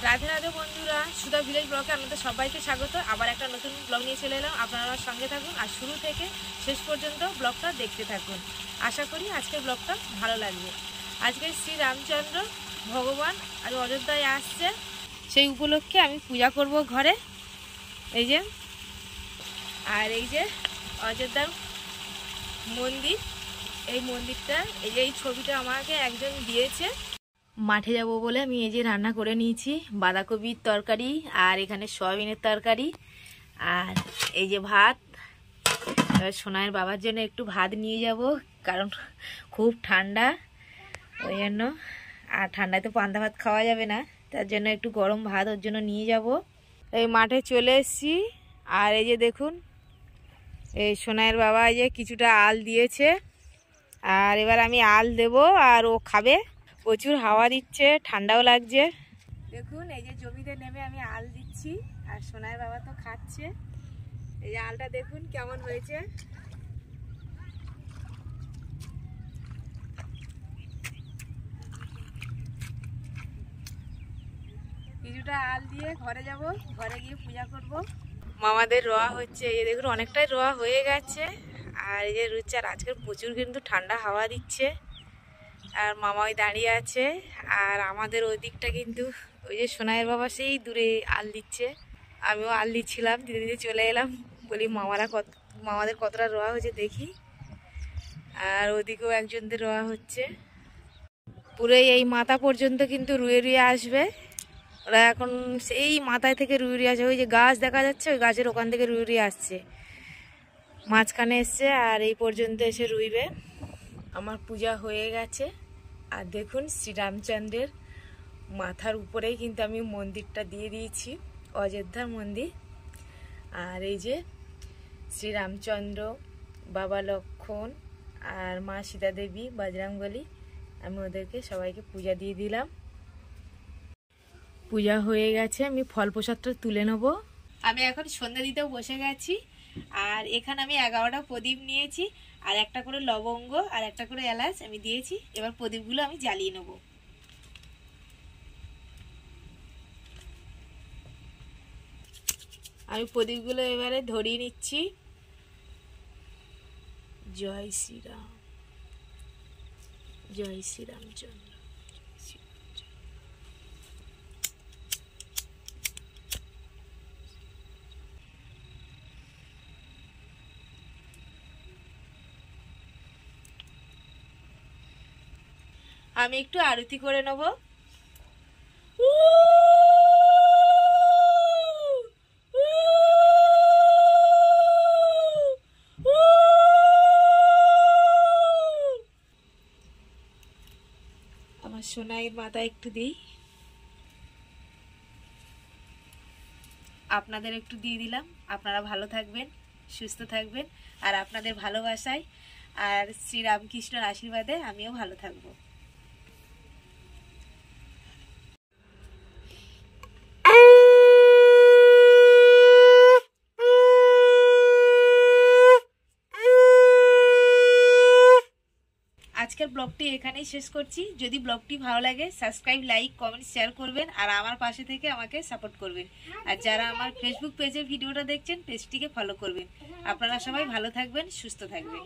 রাধে রাধে বন্ধুরা, সুধা ভিলেজ ব্লগে আপনাদের সবাইকে স্বাগত। আবার একটা নতুন ব্লগ নিয়ে চলে এলাম। আপনারা আমার সঙ্গে থাকুন আর শুরু থেকে শেষ পর্যন্ত ব্লগটা দেখতে থাকুন। আশা করি আজকের ব্লগটা ভালো লাগবে। আজকে শ্রী রামচন্দ্র ভগবান আর অযোধ্যায় আসছে, সেই উপলক্ষে আমি পূজা করব ঘরে। এই যে আর এই যে অযোধ্যার মন্দির, এই মন্দিরটা, এই যে এই ছবিটা আমাকে একজন দিয়েছে। মাঠে যাব বলে আমি এই যে রান্না করে নিয়েছি, বাঁধাকপির তরকারি আর এখানে সয়াবিনের তরকারি আর এই যে ভাত। এবার সোনাইয়ের বাবার জন্য একটু ভাত নিয়ে যাব, কারণ খুব ঠান্ডা, ওই জন্য। আর ঠান্ডায় তো পান্তা ভাত খাওয়া যাবে না, তার জন্য একটু গরম ভাত ওর জন্য নিয়ে যাব। এই মাঠে চলে এসেছি আর এই যে দেখুন, এই সোনাইয়ের বাবা এই যে কিছুটা আল দিয়েছে, আর এবার আমি আল দেব আর ও খাবে। প্রচুর হাওয়া দিচ্ছে, ঠান্ডাও লাগছে। দেখুন এই যে জমিতে নেমে আমি আল দিচ্ছি আর সোনাইয়ের বাবা তো খাচ্ছে। এই যে আলটা দেখুন কেমন হয়েছে। কিছুটা আল দিয়ে ঘরে যাব, ঘরে গিয়ে পূজা করব। মামাদের রোয়া হচ্ছে, এই দেখুন অনেকটাই রোয়া হয়ে গেছে। আর এই যে রুচ্ছে, আর আজকের প্রচুর কিন্তু ঠান্ডা হাওয়া দিচ্ছে। আর মামাই দাঁড়িয়ে আছে, আর আমাদের ওই দিকটা কিন্তু ওই যে সোনাইয়ের বাবা সেই দূরে আল দিচ্ছে, আমিও আল দিচ্ছিলাম, দিতে দিতে চলে এলাম। বলি মামাদের কতটা রোয়া হয়েছে দেখি। আর ওদিকেও একজনদের রোয়া হচ্ছে, পুরো এই মাথা পর্যন্ত কিন্তু রুয়ে রুয়ে আসবে। ওরা এখন সেই মাথায় থেকে রুয়ে রুয়ে আসে, ওই যে গাছ দেখা যাচ্ছে, ওই গাছের ওখান থেকে রুয়ে রুয়ে আসছে, মাঝখানে এসছে আর এই পর্যন্ত এসে রুইবে। আমার পূজা হয়ে গেছে আর দেখুন শ্রীরামচন্দ্রের মাথার উপরেই কিন্তু আমি মন্দিরটা দিয়ে দিয়েছি, অযোধ্যার মন্দির। আর এই যে শ্রীরামচন্দ্র, বাবা লক্ষ্মণ আর মা সীতা দেবী, বজরংবলী, আমি ওদেরকে সবাইকে পূজা দিয়ে দিলাম। পূজা হয়ে গেছে, আমি ফল প্রসাদটা তুলে নেব। আমি এখন সন্ধ্যা দিতেও বসে গেছি। আর এখানে আমি 11টা প্রদীপ নিয়েছি, আর একটা করে লবঙ্গ আর একটা করে এলাচ আমি দিয়েছি। এবার প্রদীপগুলো আমি জ্বালিয়ে নেব। আমি প্রদীপগুলো এবারে ধরিয়ে নিচ্ছি। জয় শ্রীরাম, জয় শ্রীরামচন্দ্র। আমি একটু আরতি করে নেব। আমার সোনাইয়ের মাথা একটু দিই, আপনাদের একটু দিয়ে দিলাম। আপনারা ভালো থাকবেন, সুস্থ থাকবেন, আর আপনাদের ভালোবাসায় আর শ্রীরামকৃষ্ণের আশীর্বাদে আমিও ভালো থাকবো। আজকের ব্লগটি এখানেই শেষ করছি। যদি ব্লগটি ভালো লাগে সাবস্ক্রাইব, লাইক, কমেন্ট, শেয়ার করবেন আর আমার পাশে থেকে আমাকে সাপোর্ট করবেন। আর যারা আমার ফেসবুক পেজে ভিডিওটা দেখছেন, পেজটিকে ফলো করবেন। আপনারা সবাই ভালো থাকবেন, সুস্থ থাকবেন।